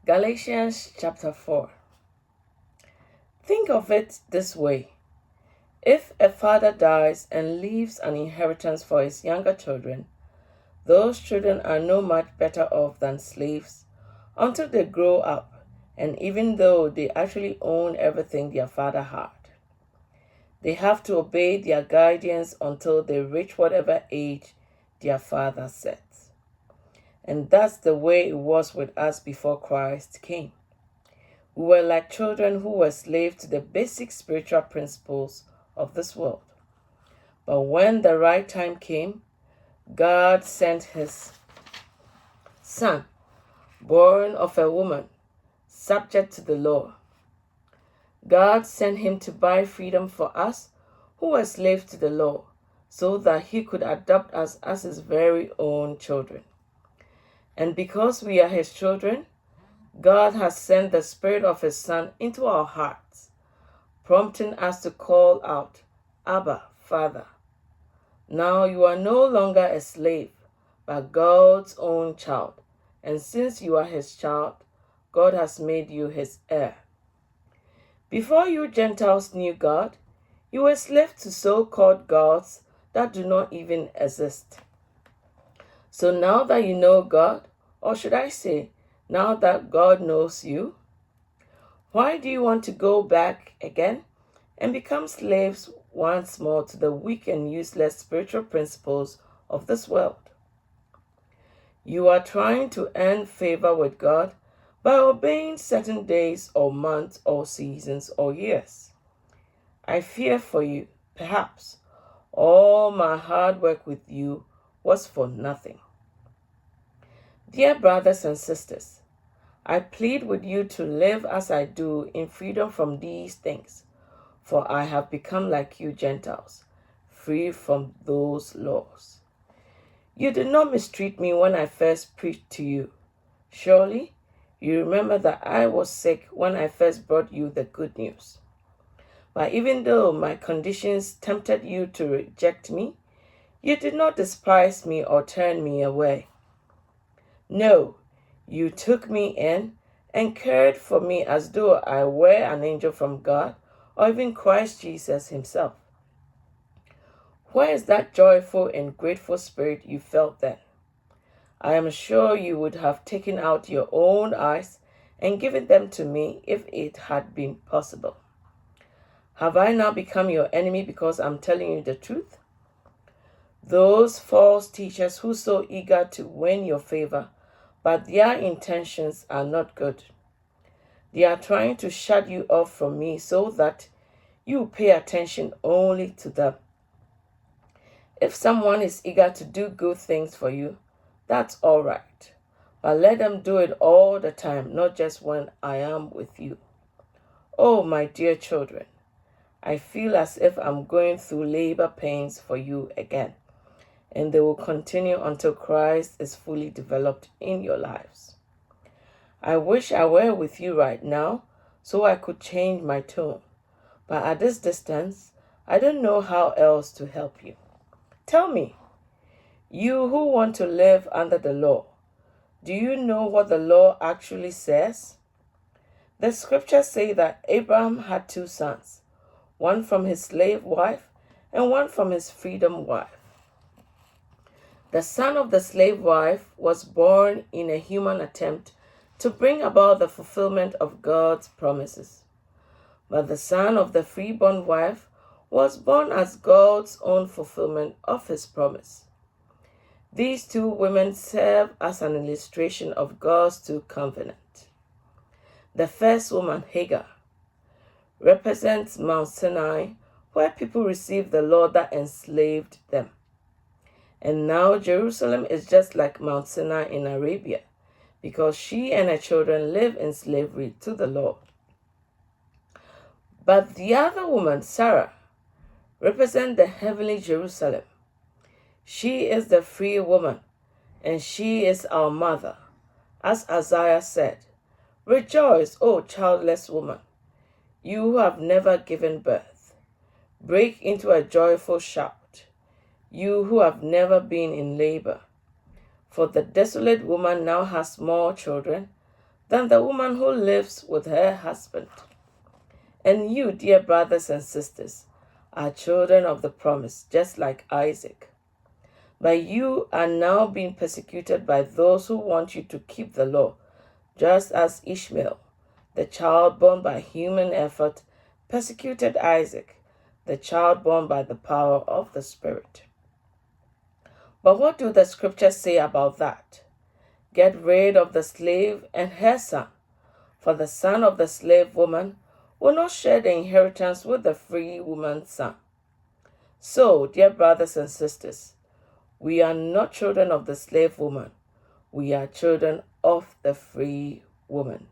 Galatians Chapter 4. Think of it this way. If a father dies and leaves an inheritance for his younger children, those children are no much better off than slaves until they grow up, and even though they actually own everything their father had. They have to obey their guardians until they reach whatever age their father sets. And that's the way it was with us before Christ came. We were like children who were slaves to the basic spiritual principles of this world. But when the right time came, God sent his Son, born of a woman, subject to the law. God sent him to buy freedom for us who were slaves to the law, so that he could adopt us as his very own children. And because we are his children, God has sent the Spirit of his Son into our hearts, prompting us to call out, Abba, Father. Now you are no longer a slave, but God's own child. And since you are his child, God has made you his heir. Before you Gentiles knew God, you were slaves to so-called gods that do not even exist. So now that you know God, or should I say, now that God knows you, why do you want to go back again and become slaves once more to the weak and useless spiritual principles of this world? You are trying to earn favor with God by obeying certain days or months or seasons or years. I fear for you, perhaps, all my hard work with you was for nothing. Dear brothers and sisters, I plead with you to live as I do in freedom from these things, for I have become like you Gentiles, free from those laws. You did not mistreat me when I first preached to you. Surely, you remember that I was sick when I first brought you the good news. But even though my conditions tempted you to reject me, you did not despise me or turn me away. No, you took me in and cared for me as though I were an angel from God or even Christ Jesus himself. Where is that joyful and grateful spirit you felt then? I am sure you would have taken out your own eyes and given them to me if it had been possible. Have I now become your enemy because I'm telling you the truth? Those false teachers who are so eager to win your favor, but their intentions are not good. They are trying to shut you off from me so that you pay attention only to them. If someone is eager to do good things for you, that's all right. But let them do it all the time, not just when I am with you. Oh, my dear children, I feel as if I'm going through labor pains for you again, and they will continue until Christ is fully developed in your lives. I wish I were with you right now so I could change my tone, but at this distance, I don't know how else to help you. Tell me, you who want to live under the law, do you know what the law actually says? The scriptures say that Abraham had 2 sons, one from his slave wife and one from his freedom wife. The son of the slave wife was born in a human attempt to bring about the fulfillment of God's promises. But the son of the freeborn wife was born as God's own fulfillment of his promise. These 2 women serve as an illustration of God's 2 covenants. The first woman, Hagar, represents Mount Sinai, where people received the law that enslaved them. And now Jerusalem is just like Mount Sinai in Arabia, because she and her children live in slavery to the law. But the other woman, Sarah, represents the heavenly Jerusalem. She is the free woman, and she is our mother. As Isaiah said, "Rejoice, O childless woman, you who have never given birth. Break into a joyful shout, you who have never been in labor. For the desolate woman now has more children than the woman who lives with her husband. And you, dear brothers and sisters, are children of the promise, just like Isaac. But you are now being persecuted by those who want you to keep the law, just as Ishmael, the child born by human effort, persecuted Isaac, the child born by the power of the Spirit. But what do the scriptures say about that? Get rid of the slave and her son, for the son of the slave woman will not share the inheritance with the free woman's son. So, dear brothers and sisters, we are not children of the slave woman. We are children of the free woman.